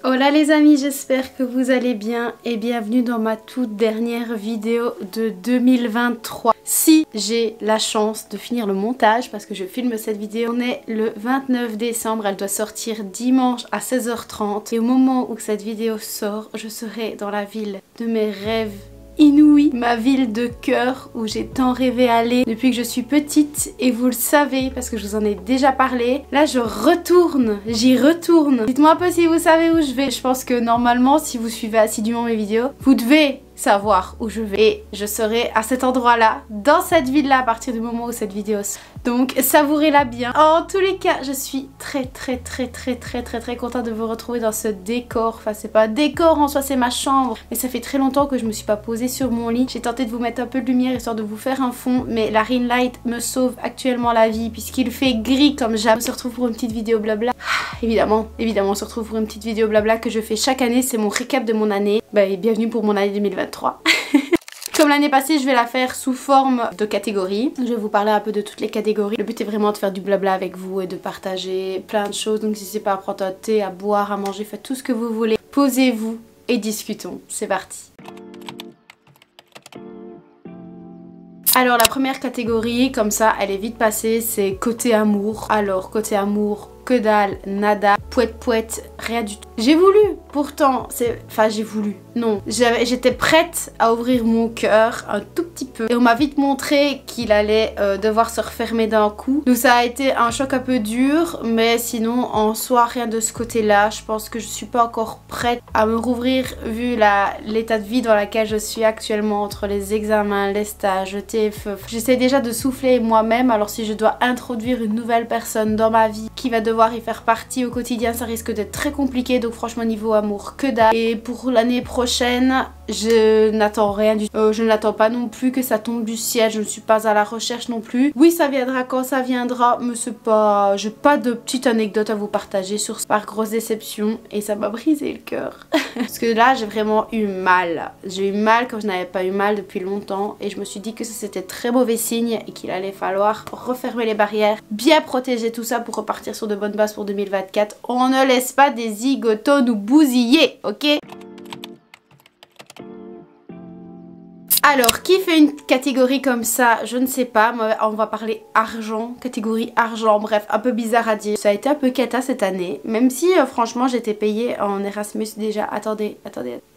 Hola les amis, j'espère que vous allez bien et bienvenue dans ma toute dernière vidéo de 2023. Si j'ai la chance de finir le montage, parce que je filme cette vidéo, on est le 29 décembre, elle doit sortir dimanche à 16h30 et au moment où cette vidéo sort, je serai dans la ville de mes rêves inouï, ma ville de cœur où j'ai tant rêvé aller depuis que je suis petite et vous le savez parce que je vous en ai déjà parlé. Là je retourne, j'y retourne. Dites-moi un peu si vous savez où je vais. Je pense que normalement si vous suivez assidûment mes vidéos, vous devez savoir où je vais et je serai à cet endroit là, dans cette ville là à partir du moment où cette vidéo sort. Donc savourez-la bien. En tous les cas je suis très contente de vous retrouver dans ce décor. Enfin c'est pas un décor en soi, c'est ma chambre, mais ça fait très longtemps que je me suis pas posée sur mon lit. J'ai tenté de vous mettre un peu de lumière histoire de vous faire un fond, mais la ring light me sauve actuellement la vie puisqu'il fait gris comme jamais. On se retrouve pour une petite vidéo blabla. Évidemment on se retrouve pour une petite vidéo blabla que je fais chaque année, c'est mon récap de mon année. Et bienvenue pour mon année 2023. Comme l'année passée, je vais la faire sous forme de catégories. Je vais vous parler un peu de toutes les catégories. Le but est vraiment de faire du blabla avec vous et de partager plein de choses. Donc n'hésitez pas à prendre un thé, à boire, à manger, faites tout ce que vous voulez. Posez-vous et discutons. C'est parti. Alors la première catégorie, comme ça, elle est vite passée, c'est côté amour. Alors côté amour, que dalle, nada, pouette, rien du tout. J'ai voulu, pourtant, j'ai voulu. Non, j'étais prête à ouvrir mon cœur un tout petit peu. Et on m'a vite montré qu'il allait devoir se refermer d'un coup. Donc ça a été un choc un peu dur, mais sinon, en soi, rien de ce côté-là. Je pense que je suis pas encore prête à me rouvrir vu l'état de vie dans lequel je suis actuellement entre les examens, les stages, le TFE. J'essaie déjà de souffler moi-même, alors si je dois introduire une nouvelle personne dans ma vie qui va devoir y faire partie au quotidien, ça risque d'être très compliqué. Donc franchement niveau amour, que dalle. Et pour l'année prochaine, je n'attends rien du tout. Je n'attends pas non plus que ça tombe du ciel. Je ne suis pas à la recherche non plus. Oui, ça viendra quand ça viendra, mais c'est pas... J'ai pas de petite anecdote à vous partager sur ça. Par grosse déception, et ça m'a brisé le cœur. Parce que là, j'ai vraiment eu mal. J'ai eu mal comme je n'avais pas eu mal depuis longtemps. Et je me suis dit que ça c'était très mauvais signe et qu'il allait falloir refermer les barrières, bien protéger tout ça pour repartir sur de bonnes bases pour 2024. On ne laisse pas des zigotos nous bousiller, ok? Alors, qui fait une catégorie comme ça? Je ne sais pas. Moi, on va parler argent, catégorie argent, bref, un peu bizarre à dire. Ça a été un peu cata cette année, même si franchement j'étais payée en Erasmus déjà. Attendez,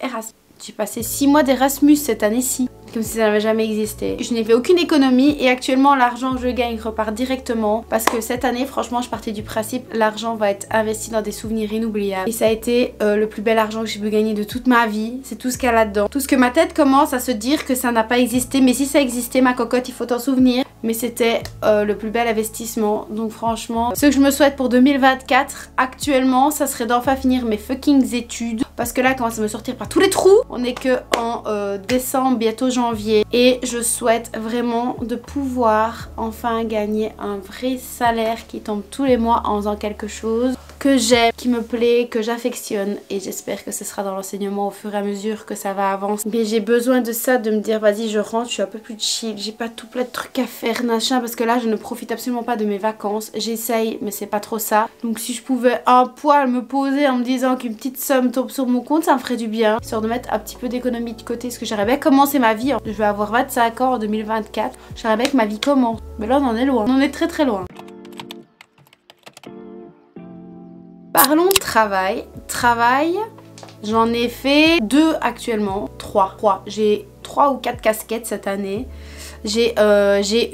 Erasmus. J'ai passé 6 mois d'Erasmus cette année-ci, comme si ça n'avait jamais existé. Je n'ai fait aucune économie et actuellement l'argent que je gagne repart directement parce que cette année franchement je partais du principe l'argent va être investi dans des souvenirs inoubliables. Et ça a été le plus bel argent que j'ai pu gagner de toute ma vie. C'est tout ce qu'il y a là-dedans. Tout ce que ma tête commence à se dire que ça n'a pas existé, mais si ça existait ma cocotte il faut t'en souvenir. Mais c'était le plus bel investissement. Donc franchement, ce que je me souhaite pour 2024 actuellement, ça serait d'enfin finir mes fucking études. Parce que là, commence à me sortir par tous les trous. On est que en décembre, bientôt janvier. Et je souhaite vraiment de pouvoir enfin gagner un vrai salaire qui tombe tous les mois en faisant quelque chose que j'aime, qui me plaît, que j'affectionne. Et j'espère que ce sera dans l'enseignement au fur et à mesure que ça va avancer. Mais j'ai besoin de ça, de me dire vas-y je rentre, je suis un peu plus chill. J'ai pas tout plein de trucs à faire, machin. Parce que là je ne profite absolument pas de mes vacances. J'essaye mais c'est pas trop ça. Donc si je pouvais un poil me poser en me disant qu'une petite somme tombe sur mon compte, ça me ferait du bien. Histoire de mettre un petit peu d'économie de côté. Parce que j'aimerais bien commencer ma vie. Je vais avoir 25 ans en 2024. J'aimerais bien que ma vie commence. Mais là on en est loin. On en est très loin. Parlons de travail, j'en ai fait 2 actuellement, 3. J'ai 3 ou 4 casquettes cette année. J'ai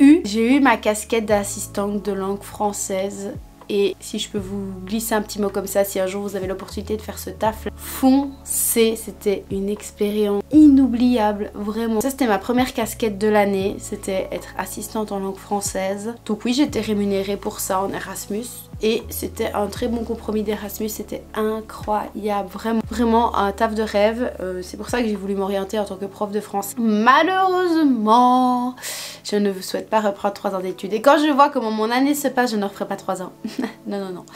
eu ma casquette d'assistante de langue française. Et si je peux vous glisser un petit mot comme ça, si un jour vous avez l'opportunité de faire ce taf, foncez, c'était une expérience inoubliable, vraiment. Ça c'était ma première casquette de l'année, c'était être assistante en langue française. Donc oui, j'étais rémunérée pour ça en Erasmus. Et c'était un très bon compromis d'Erasmus, c'était incroyable, vraiment un taf de rêve. C'est pour ça que j'ai voulu m'orienter en tant que prof de français. Malheureusement, je ne souhaite pas reprendre 3 ans d'études. Et quand je vois comment mon année se passe, je ne referai pas 3 ans. non.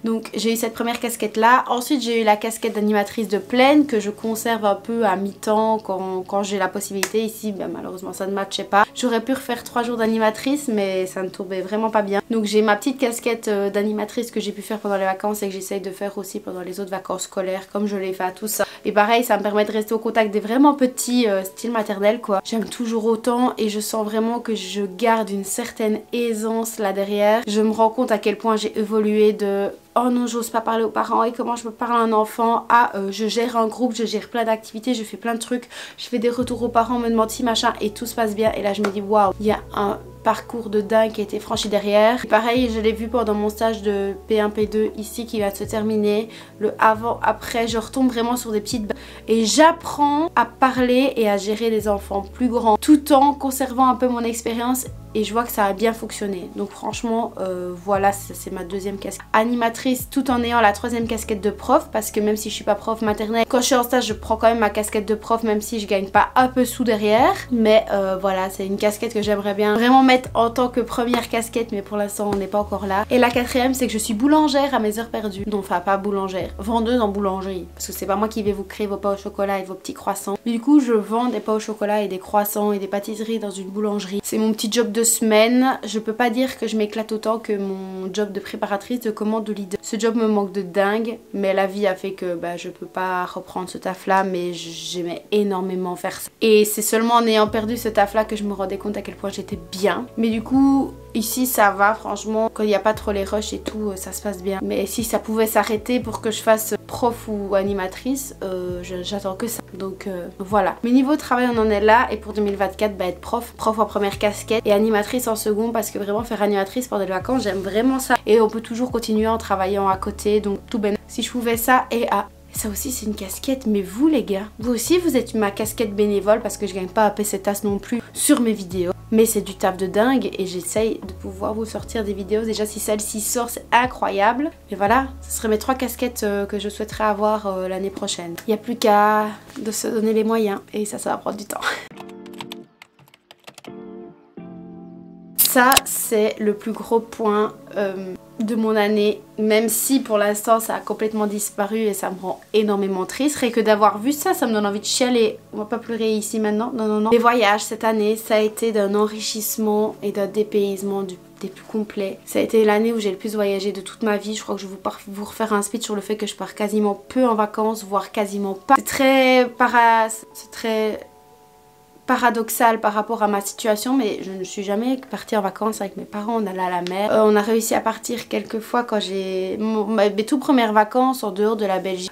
Donc j'ai eu cette première casquette là. Ensuite j'ai eu la casquette d'animatrice de plaine que je conserve un peu à mi-temps quand j'ai la possibilité. Ici malheureusement ça ne matchait pas. J'aurais pu refaire 3 jours d'animatrice mais ça ne tombait vraiment pas bien. Donc j'ai ma petite casquette d'animatrice animatrice que j'ai pu faire pendant les vacances et que j'essaye de faire aussi pendant les autres vacances scolaires comme je l'ai fait à tout ça. Et pareil, ça me permet de rester au contact des vraiment petits, style maternel quoi. J'aime toujours autant et je sens vraiment que je garde une certaine aisance là derrière. Je me rends compte à quel point j'ai évolué de oh non j'ose pas parler aux parents et comment je peux parler à un enfant à je gère un groupe, je gère plein d'activités, je fais plein de trucs, je fais des retours aux parents, on me demande si machin et tout se passe bien. Et là je me dis waouh, il y a un parcours de dingue qui a été franchi derrière. Et pareil, je l'ai vu pendant mon stage de P1 P2 ici qui va se terminer. Le avant après, je retombe vraiment sur des petites bases et j'apprends à parler et à gérer des enfants plus grands tout en conservant un peu mon expérience. Et je vois que ça a bien fonctionné. Donc franchement, voilà, c'est ma deuxième casquette. Animatrice tout en ayant la troisième casquette de prof. Parce que même si je suis pas prof maternelle, quand je suis en stage, je prends quand même ma casquette de prof. Même si je gagne pas un peu sous derrière. Mais voilà, c'est une casquette que j'aimerais bien vraiment mettre en tant que première casquette. Mais pour l'instant, on n'est pas encore là. Et la quatrième, c'est que je suis boulangère à mes heures perdues. Donc enfin, pas boulangère, vendeuse en boulangerie. Parce que c'est pas moi qui vais vous créer vos pains au chocolat et vos petits croissants. Mais du coup, je vends des pains au chocolat et des croissants et des pâtisseries dans une boulangerie. C'est mon petit job de semaine. Je peux pas dire que je m'éclate autant que mon job de préparatrice de commande de leader. Ce job me manque de dingue, mais la vie a fait que je peux pas reprendre ce taf là, mais j'aimais énormément faire ça. Et c'est seulement en ayant perdu ce taf là que je me rendais compte à quel point j'étais bien. Mais du coup ici ça va franchement, quand il n'y a pas trop les rushs et tout, ça se passe bien. Mais si ça pouvait s'arrêter pour que je fasse prof ou animatrice, j'attends que ça. Donc voilà. Mais niveau travail on en est là et pour 2024 être prof en première casquette et animatrice en second parce que vraiment faire animatrice pendant les vacances j'aime vraiment ça. Et on peut toujours continuer en travaillant à côté donc tout ben. Si je pouvais ça et ça aussi c'est une casquette, mais vous les gars, vous aussi vous êtes ma casquette bénévole parce que je gagne pas à pesetas non plus sur mes vidéos. Mais c'est du taf de dingue et j'essaye de pouvoir vous sortir des vidéos. Déjà si celle-ci sort c'est incroyable. Mais voilà, ce seraient mes 3 casquettes que je souhaiterais avoir l'année prochaine. Il n'y a plus qu'à de se donner les moyens et ça va prendre du temps. Ça c'est le plus gros point de mon année, même si pour l'instant ça a complètement disparu et ça me rend énormément triste. Rien que d'avoir vu ça, ça me donne envie de chialer. On va pas pleurer ici maintenant, non non non. Les voyages cette année, ça a été d'un enrichissement et d'un dépaysement des plus complets. Ça a été l'année où j'ai le plus voyagé de toute ma vie. Je crois que je vais vous refaire un speech sur le fait que je pars quasiment peu en vacances, voire quasiment pas. C'est très paradoxal par rapport à ma situation, mais je ne suis jamais partie en vacances avec mes parents. On allait à la mer, on a réussi à partir quelques fois quand j'ai mes tout premières vacances en dehors de la Belgique.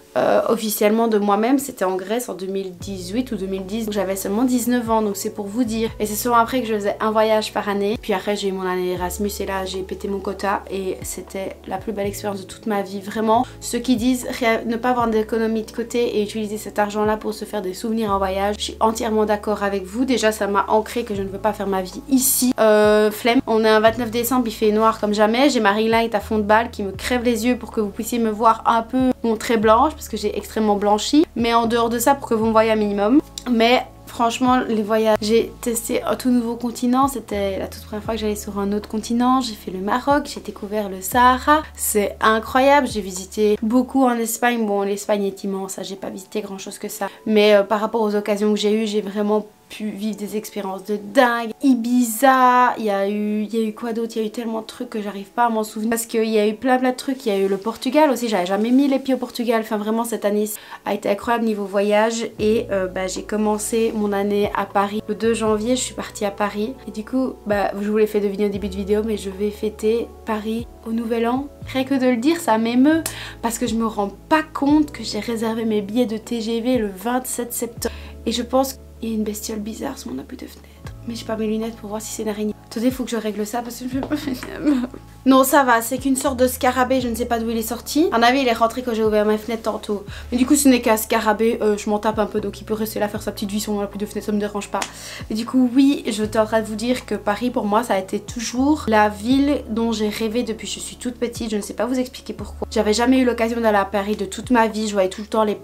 Officiellement de moi-même c'était en Grèce en 2018 ou 2010, j'avais seulement 19 ans donc c'est pour vous dire. Et c'est souvent après que je faisais un voyage par année, puis après j'ai eu mon année Erasmus et là j'ai pété mon quota et c'était la plus belle expérience de toute ma vie. Vraiment, ceux qui disent ne pas avoir d'économie de côté et utiliser cet argent là pour se faire des souvenirs en voyage, je suis entièrement d'accord avec vous. Déjà ça m'a ancré que je ne veux pas faire ma vie ici. Flemme, on est un 29 décembre, il fait noir comme jamais, j'ai ma ring light à fond de balle qui me crève les yeux pour que vous puissiez me voir un peu très blanche parce que j'ai extrêmement blanchi, mais en dehors de ça pour que vous me voyez un minimum. Mais franchement les voyages, j'ai testé un tout nouveau continent, c'était la toute première fois que j'allais sur un autre continent, j'ai fait le Maroc, j'ai découvert le Sahara, c'est incroyable, j'ai visité beaucoup en Espagne, bon l'Espagne est immense, j'ai pas visité grand chose que ça, mais par rapport aux occasions que j'ai eues, j'ai vraiment pu vivre des expériences de dingue. Ibiza, il y a eu quoi d'autre, il y a eu tellement de trucs que j'arrive pas à m'en souvenir parce qu'il y a eu plein de trucs. Il y a eu le Portugal aussi, j'avais jamais mis les pieds au Portugal, enfin vraiment cette année a été incroyable niveau voyage. Et j'ai commencé mon année à Paris le 2 janvier, je suis partie à Paris et du coup je vous l'ai fait deviner au début de vidéo, mais je vais fêter Paris au Nouvel An. Rien que de le dire ça m'émeut parce que je me rends pas compte que j'ai réservé mes billets de TGV le 27 septembre et je pense il y a une bestiole bizarre sur mon abri de fenêtre. Mais j'ai pas mes lunettes pour voir si c'est une araignée. Attendez, faut que je règle ça parce que je peux pas. Non, ça va, c'est qu'une sorte de scarabée, je ne sais pas d'où il est sorti. À mon avis, il est rentré quand j'ai ouvert ma fenêtre tantôt. Mais du coup, ce n'est qu'un scarabée, je m'en tape un peu, donc il peut rester là faire sa petite vie sur mon abri de fenêtre, ça me dérange pas. Mais du coup, oui, je suis en train de vous dire que Paris, pour moi, ça a été toujours la ville dont j'ai rêvé depuis que je suis toute petite. Je ne sais pas vous expliquer pourquoi. J'avais jamais eu l'occasion d'aller à Paris de toute ma vie. Je voyais tout le temps les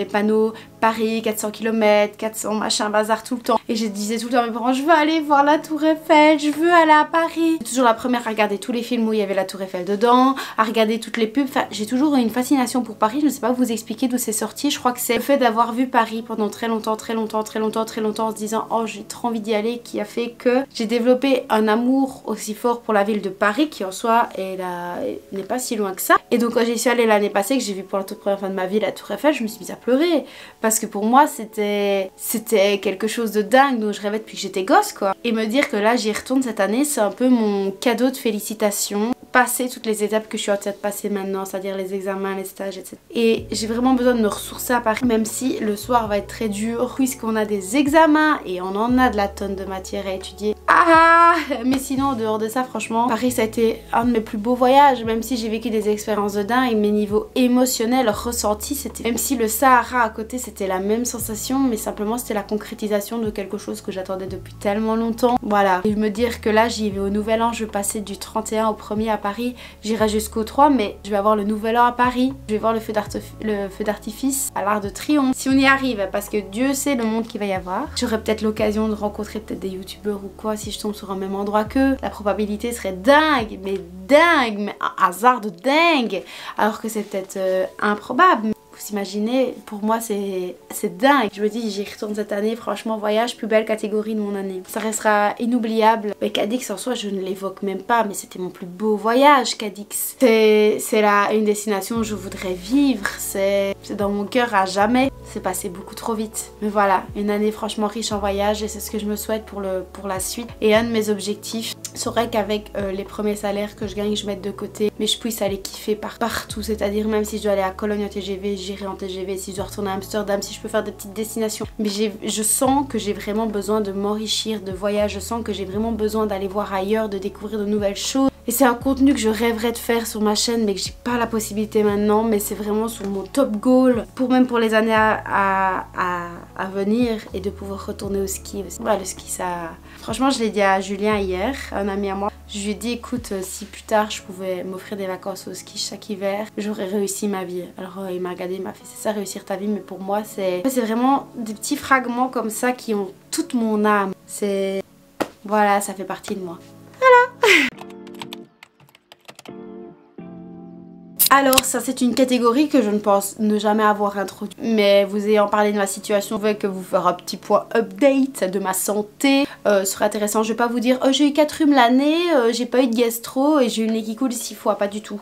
panneaux Paris, 400 km, 400 machin, bazar tout le temps. Et je disais tout le temps à mes parents, je veux aller voir la Tour Eiffel, je veux aller à Paris. J'ai toujours la première à regarder tous les films où il y avait la Tour Eiffel dedans, à regarder toutes les pubs. Enfin, j'ai toujours une fascination pour Paris. Je ne sais pas vous expliquer d'où c'est sorti. Je crois que c'est le fait d'avoir vu Paris pendant très longtemps en se disant oh j'ai trop envie d'y aller qui a fait que j'ai développé un amour aussi fort pour la ville de Paris qui en soi n'est pas si loin que ça. Et donc quand j'y suis allée l'année passée, que j'ai vu pour la toute première fois de ma vie la Tour Eiffel, je me suis mise à pleurer parce que pour moi c'était quelque chose de dingue dont je rêvais depuis que j'étais gosse quoi. Et me dire que là j'y retourne cette année, c'est un peu mon cadeau de félicitations. Passer toutes les étapes que je suis en train de passer maintenant, c'est-à-dire les examens, les stages, etc. Et j'ai vraiment besoin de me ressourcer à Paris, même si le soir va être très dur, puisqu'on a des examens et on en a de la tonne de matière à étudier. Ah, mais sinon, en dehors de ça, franchement, Paris, ça a été un de mes plus beaux voyages, même si j'ai vécu des expériences de dingue, mes niveaux émotionnels, ressentis, c'était... Même si le Sahara à côté, c'était la même sensation, mais simplement, c'était la concrétisation de quelque chose que j'attendais depuis tellement longtemps. Voilà. Et me dire que là, j'y vais au Nouvel An, je vais passer du 31 au 1er à Paris, j'irai jusqu'au 3, mais je vais avoir le Nouvel An à Paris, je vais voir le feu d'artifice à l'Arc de Triomphe. Si on y arrive, parce que Dieu sait le monde qu'il va y avoir, j'aurai peut-être l'occasion de rencontrer peut-être des youtubeurs ou quoi, si je tombe sur un même endroit qu'eux. La probabilité serait dingue, mais un hasard de dingue, alors que c'est peut-être improbable. Vous imaginez, pour moi c'est dingue. Je me dis j'y retourne cette année, franchement voyage, plus belle catégorie de mon année. Ça restera inoubliable. Mais Cadix en soi je ne l'évoque même pas, mais c'était mon plus beau voyage Cadix. C'est là une destination où je voudrais vivre, c'est dans mon cœur à jamais. C'est passé beaucoup trop vite. Mais voilà, une année franchement riche en voyage et c'est ce que je me souhaite pour la suite. Et un de mes objectifs serait qu'avec les premiers salaires que je gagne, je mette de côté, mais je puisse aller kiffer partout. C'est-à-dire même si je dois aller à Cologne en TGV, j'irai en TGV. Si je dois retourner à Amsterdam, si je peux faire des petites destinations. Mais je sens que j'ai vraiment besoin de m'enrichir de voyage. Je sens que j'ai vraiment besoin d'aller voir ailleurs, de découvrir de nouvelles choses. Et c'est un contenu que je rêverais de faire sur ma chaîne mais que j'ai pas la possibilité maintenant, mais c'est vraiment sur mon top goal même pour les années à venir et de pouvoir retourner au ski aussi. Voilà, le ski ça... Franchement je l'ai dit à Julien hier, un ami à moi. Je lui ai dit écoute si plus tard je pouvais m'offrir des vacances au ski chaque hiver, j'aurais réussi ma vie. Alors il m'a regardé, il m'a fait c'est ça réussir ta vie, mais pour moi c'est vraiment des petits fragments comme ça qui ont toute mon âme. C'est... Voilà, ça fait partie de moi. Voilà. Alors ça c'est une catégorie que je ne pense ne jamais avoir introduite, mais vous ayant parlé de ma situation, je vais que vous faire un petit point update de ma santé. Ce serait intéressant, je vais pas vous dire j'ai eu 4 rhumes l'année, j'ai pas eu de gastro et j'ai eu le nez qui coule 6 fois, pas du tout.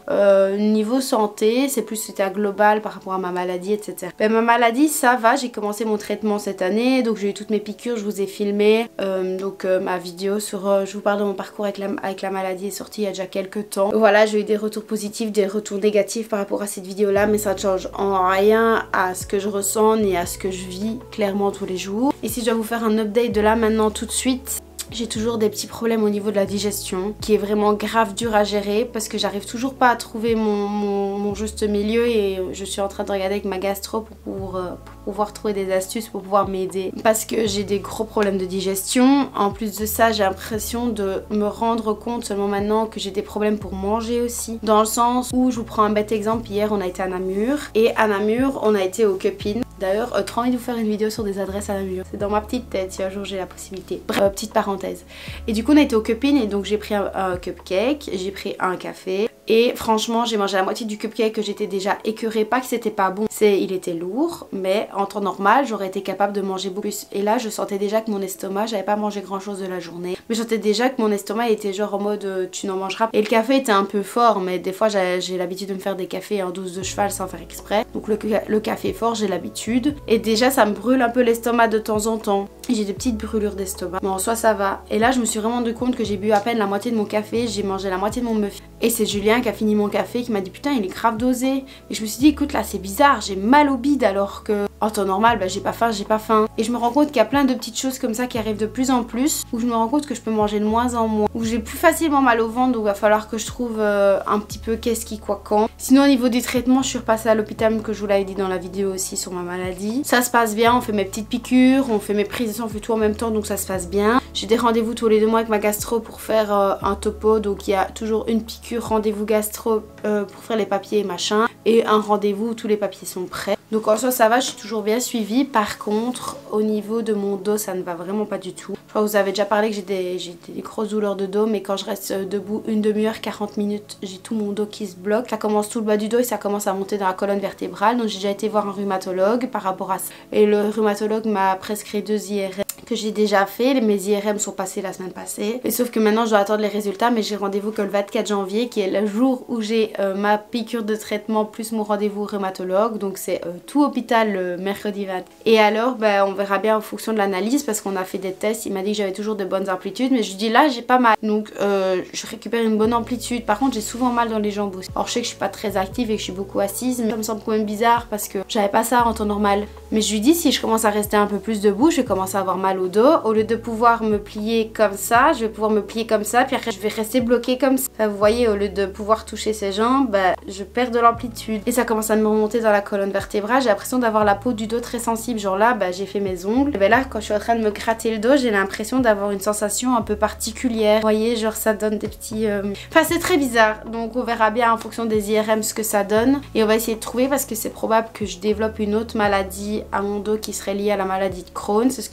Niveau santé, c'est plus c'était global par rapport à ma maladie, etc. Mais ma maladie ça va, j'ai commencé mon traitement cette année, donc j'ai eu toutes mes piqûres, je vous ai filmé. Ma vidéo sur je vous parle de mon parcours avec la maladie est sortie il y a déjà quelques temps. Voilà, j'ai eu des retours positifs, des retours négatifs par rapport à cette vidéo là, mais ça ne change en rien à ce que je ressens ni à ce que je vis clairement tous les jours. Et si je dois vous faire un update de là maintenant tout de suite, j'ai toujours des petits problèmes au niveau de la digestion qui est vraiment grave dur à gérer parce que j'arrive toujours pas à trouver mon juste milieu et je suis en train de regarder avec ma gastro pour pouvoir trouver des astuces pour pouvoir m'aider parce que j'ai des gros problèmes de digestion. En plus de ça, j'ai l'impression de me rendre compte seulement maintenant que j'ai des problèmes pour manger aussi, dans le sens où je vous prends un bête exemple, hier on a été à Namur et à Namur on a été au Cupin. D'ailleurs, trop envie de vous faire une vidéo sur des adresses à Namur. C'est dans ma petite tête si un jour j'ai la possibilité. Bref, petite parenthèse. Et du coup, on a été au Cupin et donc j'ai pris un cupcake, j'ai pris un café. Et franchement, j'ai mangé la moitié du cupcake que j'étais déjà écœurée. Pas que c'était pas bon, il était lourd, mais en temps normal, j'aurais été capable de manger beaucoup plus. Et là, je sentais déjà que mon estomac, j'avais pas mangé grand chose de la journée, mais je sentais déjà que mon estomac était genre en mode tu n'en mangeras pas. Et le café était un peu fort, mais des fois j'ai l'habitude de me faire des cafés en douce de cheval sans faire exprès. Donc le café fort, j'ai l'habitude. Et déjà, ça me brûle un peu l'estomac de temps en temps. J'ai des petites brûlures d'estomac, mais en soi ça va. Et là, je me suis vraiment rendu compte que j'ai bu à peine la moitié de mon café, j'ai mangé la moitié de mon muffin. Et c'est Julien qui a fini mon café qui m'a dit putain il est grave dosé. Et je me suis dit écoute là c'est bizarre, j'ai mal au bide alors que en temps normal bah, j'ai pas faim. Et je me rends compte qu'il y a plein de petites choses comme ça qui arrivent de plus en plus, où je me rends compte que je peux manger de moins en moins, où j'ai plus facilement mal au ventre, donc il va falloir que je trouve un petit peu qu'est-ce qui quoi quand. Sinon au niveau du traitement je suis repassée à l'hôpital que je vous l'avais dit dans la vidéo aussi sur ma maladie. Ça se passe bien, on fait mes petites piqûres, on fait mes prises de sang, on fait tout en même temps donc ça se passe bien. J'ai des rendez-vous tous les 2 mois avec ma gastro pour faire un topo, donc il y a toujours une piqûre, rendez-vous gastro pour faire les papiers et machin, et un rendez-vous où tous les papiers sont prêts. Donc en soi ça va, je suis toujours bien suivie. Par contre au niveau de mon dos ça ne va vraiment pas du tout. Je crois que vous avez déjà parlé que j'ai des grosses douleurs de dos, mais quand je reste debout une demi-heure, 40 minutes, j'ai tout mon dos qui se bloque. Ça commence tout le bas du dos et ça commence à monter dans la colonne vertébrale. Donc j'ai déjà été voir un rhumatologue par rapport à ça. Et le rhumatologue m'a prescrit 2 IRM que j'ai déjà fait. Mes IRM sont passés la semaine passée. Et sauf que maintenant je dois attendre les résultats, mais j'ai rendez-vous que le 24 janvier qui est le jour où j'ai ma piqûre de traitement plus mon rendez-vous rhumatologue. Donc c'est tout hôpital le mercredi 20. Et alors on verra bien en fonction de l'analyse parce qu'on a fait des tests. Il m'a dit que j'avais toujours de bonnes amplitudes, mais je lui dis là j'ai pas mal. Donc je récupère une bonne amplitude. Par contre j'ai souvent mal dans les jambes aussi. Alors je sais que je suis pas très active et que je suis beaucoup assise, mais ça me semble quand même bizarre parce que j'avais pas ça en temps normal. Mais je lui dis si je commence à rester un peu plus debout, je vais commencer à avoir mal au dos. Au lieu de pouvoir me plier comme ça, je vais pouvoir me plier comme ça, puis après je vais rester bloquée comme ça. Enfin, vous voyez, au lieu de pouvoir toucher ses jambes, je perds de l'amplitude. Et ça commence à me remonter dans la colonne vertébrale. J'ai l'impression d'avoir la peau du dos très sensible. Genre là, j'ai fait mes ongles. Et là, quand je suis en train de me gratter le dos, j'ai l'impression d'avoir une sensation un peu particulière. Vous voyez, genre ça donne des petits... Enfin, c'est très bizarre. Donc on verra bien en fonction des IRM ce que ça donne. Et on va essayer de trouver parce que c'est probable que je développe une autre maladie à mon dos qui serait liée à la maladie de Crohn. C'est ce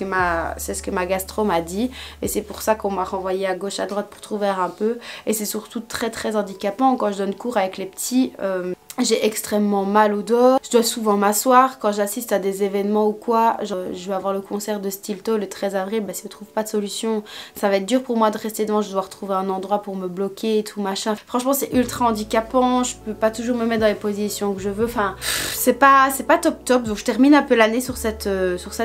que ma gastro m'a dit. Et c'est pour ça qu'on m'a renvoyé à gauche à droite pour trouver un peu. Et c'est surtout très très handicapant quand je donne cours avec les petits. J'ai extrêmement mal au dos, je dois souvent m'asseoir quand j'assiste à des événements ou quoi. Je vais avoir le concert de Stilto le 13 avril, si je trouve pas de solution, ça va être dur pour moi de rester devant, je dois retrouver un endroit pour me bloquer et tout machin. Franchement c'est ultra handicapant, je peux pas toujours me mettre dans les positions que je veux, enfin c'est pas top. Donc je termine un peu l'année sur cette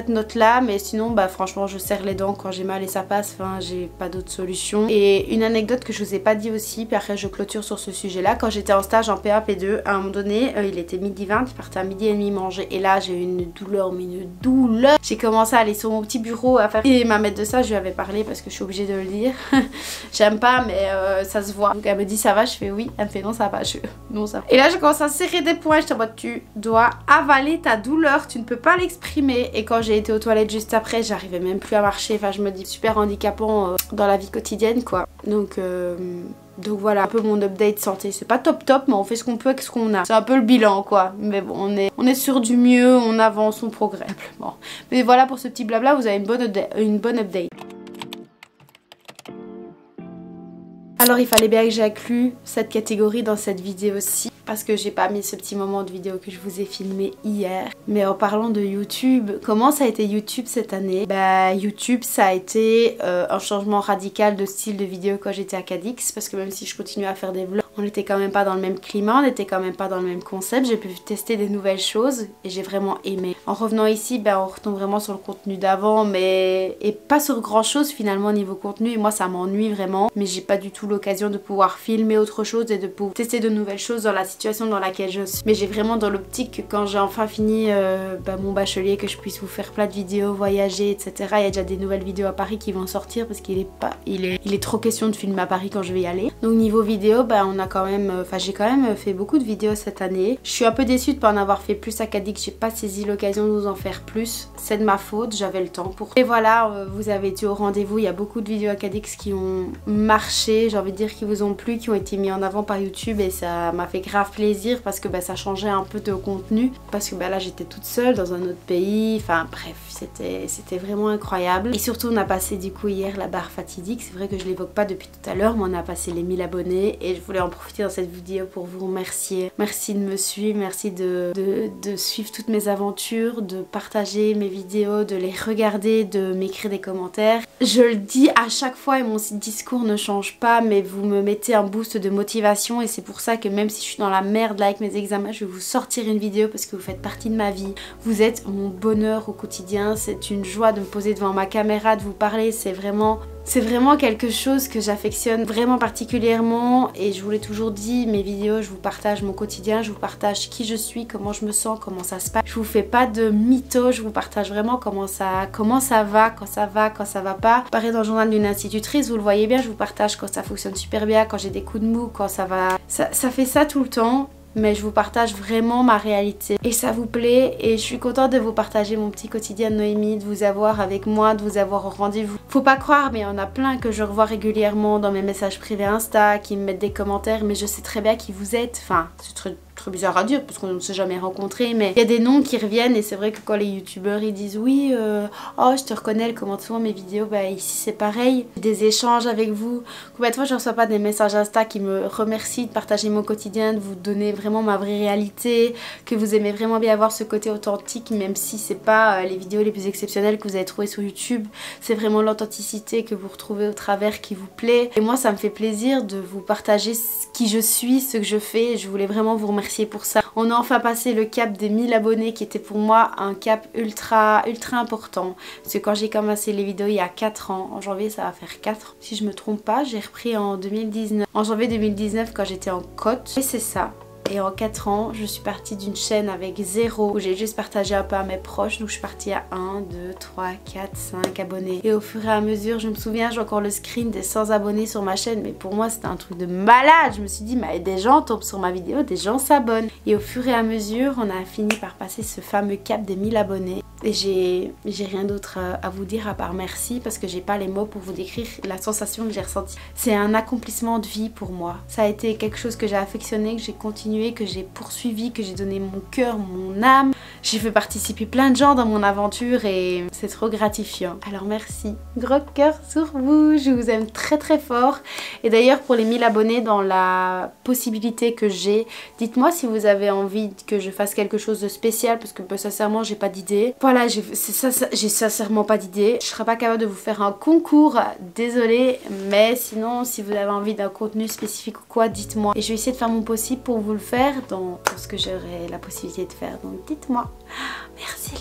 note là, mais sinon franchement je serre les dents quand j'ai mal et ça passe, enfin j'ai pas d'autre solution. Et une anecdote que je vous ai pas dit aussi, puis après je clôture sur ce sujet là, quand j'étais en stage en PA P2, à un moment donné, il était 12h20, il partait à 12h30 manger et là j'ai eu une douleur, mais une douleur. J'ai commencé à aller sur mon petit bureau à faire, et ma maître de ça je lui avais parlé parce que je suis obligée de le dire. J'aime pas mais ça se voit. Donc elle me dit ça va, je fais oui, elle me fait non ça va, je fais non ça va. Et là je commence à serrer des poings, je suis en mode tu dois avaler ta douleur, tu ne peux pas l'exprimer. Et quand j'ai été aux toilettes juste après, j'arrivais même plus à marcher, enfin je me dis super handicapant dans la vie quotidienne quoi. Donc voilà un peu mon update santé, c'est pas top mais on fait ce qu'on peut avec ce qu'on a. C'est un peu le bilan quoi, mais bon on est sur du mieux, on avance, on progresse. Bon. Mais voilà pour ce petit blabla, vous avez une bonne update. Alors il fallait bien que j'inclue cette catégorie dans cette vidéo aussi, parce que j'ai pas mis ce petit moment de vidéo que je vous ai filmé hier. Mais en parlant de YouTube, comment ça a été YouTube cette année? YouTube ça a été un changement radical de style de vidéo quand j'étais à Cadix, parce que même si je continue à faire des vlogs, on n'était quand même pas dans le même climat, on n'était quand même pas dans le même concept. J'ai pu tester des nouvelles choses et j'ai vraiment aimé. En revenant ici, on retombe vraiment sur le contenu d'avant, et pas sur grand chose finalement niveau contenu, et moi ça m'ennuie vraiment. Mais j'ai pas du tout l'occasion de pouvoir filmer autre chose et de pouvoir tester de nouvelles choses dans la situation dans laquelle je suis. Mais j'ai vraiment dans l'optique que quand j'ai enfin fini mon bachelier, que je puisse vous faire plein de vidéos, voyager, etc. Il y a déjà des nouvelles vidéos à Paris qui vont sortir parce qu'il est trop question de filmer à Paris quand je vais y aller. Donc niveau vidéo, j'ai quand même fait beaucoup de vidéos cette année. Je suis un peu déçue de pas en avoir fait plus à Cadix, j'ai pas saisi l'occasion de vous en faire plus. C'est de ma faute, j'avais le temps pour. Et voilà, vous avez été au rendez-vous, il y a beaucoup de vidéos à Cadix qui ont marché, j'ai envie de dire qui vous ont plu, qui ont été mis en avant par YouTube, et ça m'a fait grave plaisir parce que ça changeait un peu de contenu, parce que là j'étais toute seule dans un autre pays, enfin bref, c'était vraiment incroyable. Et surtout on a passé du coup hier la barre fatidique, c'est vrai que je l'évoque pas depuis tout à l'heure, mais on a passé les 1000 abonnés et je voulais en profiter dans cette vidéo pour vous remercier. Merci de me suivre, merci de suivre toutes mes aventures, de partager mes vidéos, de les regarder, de m'écrire des commentaires. Je le dis à chaque fois et mon discours ne change pas, mais vous me mettez un boost de motivation, et c'est pour ça que même si je suis dans la merde là avec mes examens, je vais vous sortir une vidéo parce que vous faites partie de ma vie. Vous êtes mon bonheur au quotidien, c'est une joie de me poser devant ma caméra, de vous parler, c'est vraiment quelque chose que j'affectionne vraiment particulièrement. Et je vous l'ai toujours dit, mes vidéos, je vous partage mon quotidien, je vous partage qui je suis, comment je me sens, comment ça se passe. Je vous fais pas de mythos, je vous partage vraiment comment ça va, quand ça va, quand ça va pas. Pareil dans le journal d'une institutrice, vous le voyez bien, je vous partage quand ça fonctionne super bien, quand j'ai des coups de mou, quand ça va. Ça fait ça tout le temps. Mais je vous partage vraiment ma réalité et ça vous plaît, et je suis contente de vous partager mon petit quotidien de Noémie, de vous avoir avec moi, de vous avoir au rendez-vous. Faut pas croire, mais il y en a plein que je revois régulièrement dans mes messages privés Insta, qui me mettent des commentaires, mais je sais très bien qui vous êtes. Enfin, très bizarre à dire parce qu'on ne s'est jamais rencontrés, mais il y a des noms qui reviennent et c'est vrai que quand les youtubeurs ils disent oui, oh je te reconnais, elle commente souvent mes vidéos, bah ici c'est pareil, des échanges avec vous. Combien de fois je reçois pas des messages Insta qui me remercient de partager mon quotidien, de vous donner vraiment ma vraie réalité, que vous aimez vraiment bien avoir ce côté authentique, même si c'est pas les vidéos les plus exceptionnelles que vous avez trouvées sur YouTube, c'est vraiment l'authenticité que vous retrouvez au travers qui vous plaît. Et moi ça me fait plaisir de vous partager qui je suis, ce que je fais, et je voulais vraiment vous remercier pour ça. On a enfin passé le cap des 1000 abonnés qui était pour moi un cap ultra important. Parce que quand j'ai commencé les vidéos il y a 4 ans, en janvier ça va faire 4, si je me trompe pas, j'ai repris en 2019. En janvier 2019 quand j'étais en Côte. Et c'est ça. Et en 4 ans, je suis partie d'une chaîne avec 0 où j'ai juste partagé un peu à mes proches. Donc je suis partie à 1, 2, 3, 4, 5 abonnés. Et au fur et à mesure, je me souviens, j'ai encore le screen des 100 abonnés sur ma chaîne. Mais pour moi, c'était un truc de malade. Je me suis dit, mais des gens tombent sur ma vidéo, des gens s'abonnent. Et au fur et à mesure, on a fini par passer ce fameux cap des 1000 abonnés. Et j'ai rien d'autre à vous dire à part merci parce que j'ai pas les mots pour vous décrire la sensation que j'ai ressentie. C'est un accomplissement de vie pour moi. Ça a été quelque chose que j'ai affectionné, que j'ai continué, que j'ai poursuivi, que j'ai donné mon cœur, mon âme. J'ai fait participer plein de gens dans mon aventure et c'est trop gratifiant. Alors merci. Gros cœur sur vous. Je vous aime très très fort. Et d'ailleurs pour les 1000 abonnés, dans la possibilité que j'ai, dites-moi si vous avez envie que je fasse quelque chose de spécial parce que sincèrement j'ai pas d'idée. Voilà, j'ai sincèrement pas d'idée. Je serais pas capable de vous faire un concours, désolée, mais sinon si vous avez envie d'un contenu spécifique ou quoi, dites-moi. Et je vais essayer de faire mon possible pour vous le faire dans ce que j'aurai la possibilité de faire. Donc dites-moi. Merci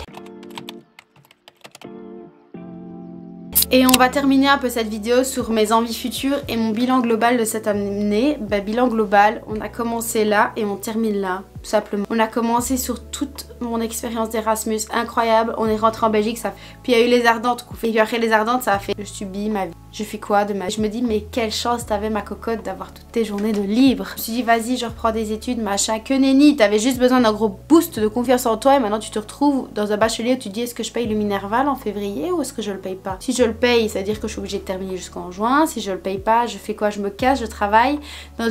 les... Et on va terminer un peu cette vidéo sur mes envies futures et mon bilan global de cette année. Bah, bilan global, on a commencé là et on termine là. Tout simplement. On a commencé sur toute mon expérience d'Erasmus, incroyable. On est rentré en Belgique, ça. Puis il y a eu les Ardentes. Et puis après les Ardentes, ça a fait. Je subis ma vie. Je fais quoi de ma vie? Je me dis, mais quelle chance t'avais ma cocotte d'avoir toutes tes journées de libre. Je me suis dit, vas-y, je reprends des études, machin. Que nenni, t'avais juste besoin d'un gros boost de confiance en toi et maintenant tu te retrouves dans un bachelier où tu te dis, est-ce que je paye le Minerval en février ou est-ce que je le paye pas? Si je le paye, ça veut dire que je suis obligée de terminer jusqu'en juin. Si je le paye pas, je fais quoi? Je me casse, je travaille dans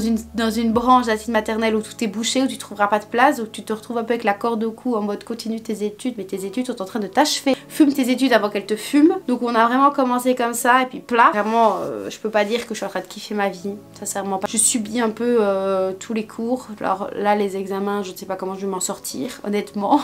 une branche d'assistante maternelle où tout est bouché, où tu trouveras pas de place, où tu te retrouves un peu avec la corde au cou en mode continue tes études, mais tes études sont en train de t'achever. Fume tes études avant qu'elles te fument. Donc on a vraiment commencé comme ça et puis plat. Vraiment, je peux pas dire que je suis en train de kiffer ma vie, sincèrement pas. Je subis un peu tous les cours. Alors là, les examens, je ne sais pas comment je vais m'en sortir, honnêtement.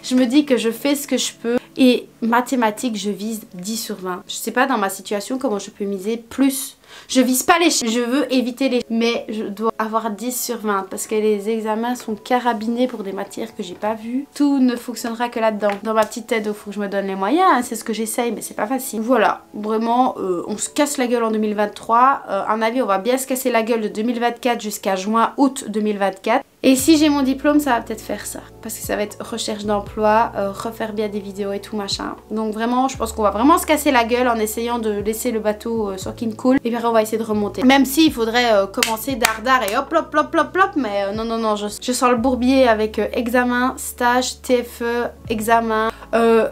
Je me dis que je fais ce que je peux. Et mathématiques, je vise 10 sur 20. Je sais pas dans ma situation comment je peux miser plus. Je vise pas les chiffres, je veux éviter les chiffres, mais je dois avoir 10 sur 20 parce que les examens sont carabinés pour des matières que j'ai pas vues. Tout ne fonctionnera que là-dedans. Dans ma petite tête, il faut que je me donne les moyens, hein, c'est ce que j'essaye, mais c'est pas facile. Voilà, vraiment, on se casse la gueule en 2023. À mon avis, on va bien se casser la gueule de 2024 jusqu'à juin-août 2024. Et si j'ai mon diplôme, ça va peut-être faire ça. Parce que ça va être recherche d'emploi, refaire bien des vidéos et tout machin. Donc vraiment, je pense qu'on va vraiment se casser la gueule en essayant de laisser le bateau sur qu'il coule. Et puis après, on va essayer de remonter. Même s'il faudrait commencer dardard et hop, hop, hop, hop, hop. Mais non, je sens le bourbier avec examen, stage, TFE, examen,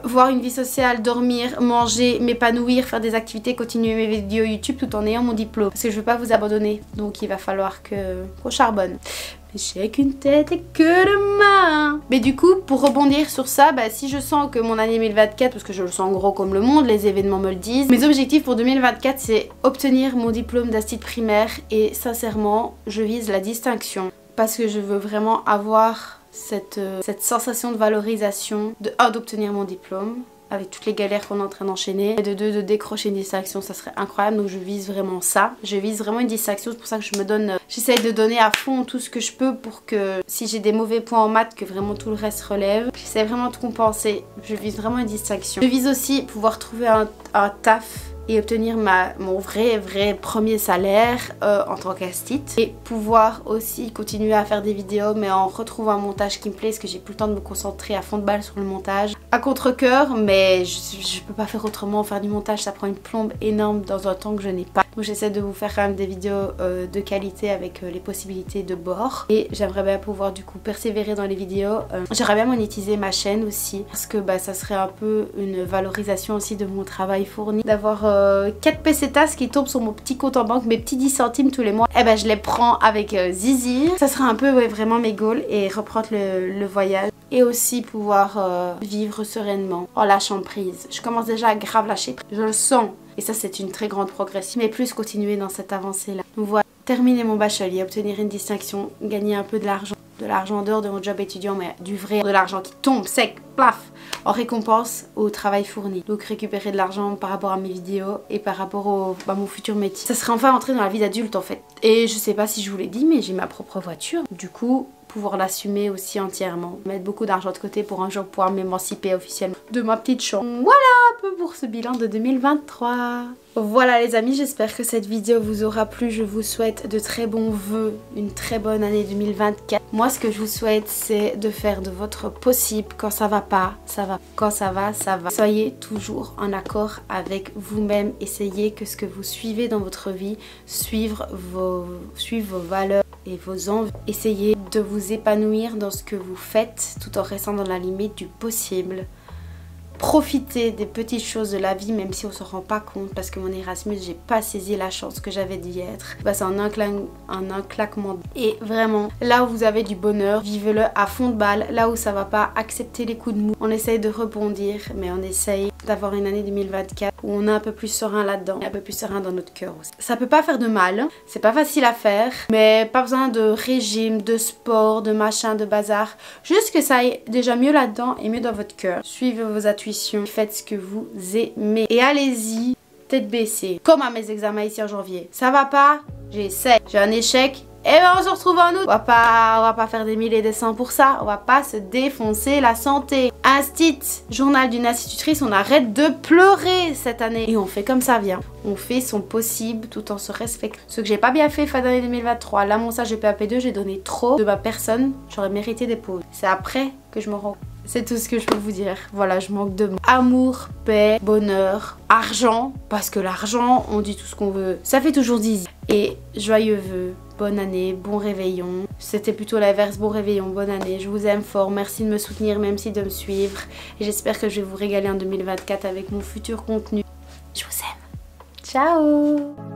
voir une vie sociale, dormir, manger, m'épanouir, faire des activités, continuer mes vidéos YouTube tout en ayant mon diplôme. Parce que je veux pas vous abandonner. Donc il va falloir qu'on charbonne. Mais j'ai qu'une tête et que de mains. Mais du coup, pour rebondir sur ça, bah, si je sens que mon année 2024, parce que je le sens gros comme le monde, les événements me le disent, mes objectifs pour 2024, c'est obtenir mon diplôme d'institut primaire et sincèrement, je vise la distinction parce que je veux vraiment avoir cette sensation de valorisation de d'obtenir mon diplôme. Avec toutes les galères qu'on est en train d'enchaîner. Et de 2, de décrocher une distinction, ça serait incroyable. Donc je vise vraiment ça. Je vise vraiment une distinction. C'est pour ça que je me donne... J'essaye de donner à fond tout ce que je peux pour que si j'ai des mauvais points en maths, que vraiment tout le reste relève. J'essaie vraiment de compenser. Je vise vraiment une distinction. Je vise aussi pouvoir trouver un taf et obtenir mon vrai premier salaire en tant qu'astite et pouvoir aussi continuer à faire des vidéos mais en retrouvant un montage qui me plaît parce que j'ai plus le temps de me concentrer à fond de balle sur le montage à contre-cœur, mais je peux pas faire autrement. Faire du montage ça prend une plombe énorme dans un temps que je n'ai pas. où j'essaie de vous faire quand même des vidéos de qualité avec les possibilités de bord. Et j'aimerais bien pouvoir du coup persévérer dans les vidéos. J'aimerais bien monétiser ma chaîne aussi, parce que bah, ça serait un peu une valorisation aussi de mon travail fourni. D'avoir 4 pesetas qui tombent sur mon petit compte en banque, mes petits 10 centimes tous les mois, et ben je les prends avec Zizi. Ça serait un peu ouais, vraiment mes goals et reprendre le voyage. Et aussi pouvoir vivre sereinement en lâchant prise. Je commence déjà à grave lâcher prise. Je le sens. Et ça c'est une très grande progression. Mais plus continuer dans cette avancée là. Donc voilà, terminer mon bachelier, obtenir une distinction, gagner un peu de l'argent. De l'argent en dehors de mon job étudiant, mais du vrai, de l'argent qui tombe sec, plaf, en récompense au travail fourni. Donc récupérer de l'argent par rapport à mes vidéos et par rapport à mon futur métier. Ça serait enfin entrer dans la vie d'adulte en fait. Et je sais pas si je vous l'ai dit, mais j'ai ma propre voiture. Du coup, pouvoir l'assumer aussi entièrement. Mettre beaucoup d'argent de côté pour un jour pouvoir m'émanciper officiellement de ma petite chambre. Voilà un peu pour ce bilan de 2023. Voilà les amis, j'espère que cette vidéo vous aura plu. Je vous souhaite de très bons vœux, une très bonne année 2024. Moi ce que je vous souhaite c'est de faire de votre possible. Quand ça va pas, ça va. Quand ça va, ça va. Soyez toujours en accord avec vous-même. Essayez que ce que vous suivez dans votre vie suive vos valeurs et vos envies. Essayez de vous épanouir dans ce que vous faites tout en restant dans la limite du possible. Profitez des petites choses de la vie même si on se rend pas compte, parce que mon Erasmus j'ai pas saisi la chance que j'avais d'y être. Bah, c'est en un claquement. Et vraiment là où vous avez du bonheur, vivez-le à fond de balle. Là où ça va pas, acceptez les coups de mou. On essaye de rebondir, mais on essaye d'avoir une année 2024 où on est un peu plus serein là-dedans, un peu plus serein dans notre cœur aussi. Ça peut pas faire de mal, c'est pas facile à faire, mais pas besoin de régime, de sport, de machin, de bazar. Juste que ça aille déjà mieux là-dedans et mieux dans votre cœur. Suivez vos intuitions. Faites ce que vous aimez et allez-y tête baissée, comme à mes examens ici en janvier. Ça va pas, j'essaie, j'ai un échec, et ben on se retrouve en août. On va pas faire des 1000 et des 100 pour ça, on va pas se défoncer la santé. Instit, journal d'une institutrice, on arrête de pleurer cette année et on fait comme ça vient. On fait son possible tout en se respectant. Ce que j'ai pas bien fait fin d'année 2023, là mon stage de PAP2 j'ai donné trop de ma personne, j'aurais mérité des pauses. C'est après que je me rends compte. C'est tout ce que je peux vous dire. Voilà, je manque de mots. Amour, paix, bonheur, argent. Parce que l'argent, on dit tout ce qu'on veut. Ça fait toujours 10. Et joyeux vœux, bonne année, bon réveillon. C'était plutôt l'inverse, bon réveillon, bonne année. Je vous aime fort. Merci de me soutenir, même si de me suivre. Et j'espère que je vais vous régaler en 2024 avec mon futur contenu. Je vous aime. Ciao!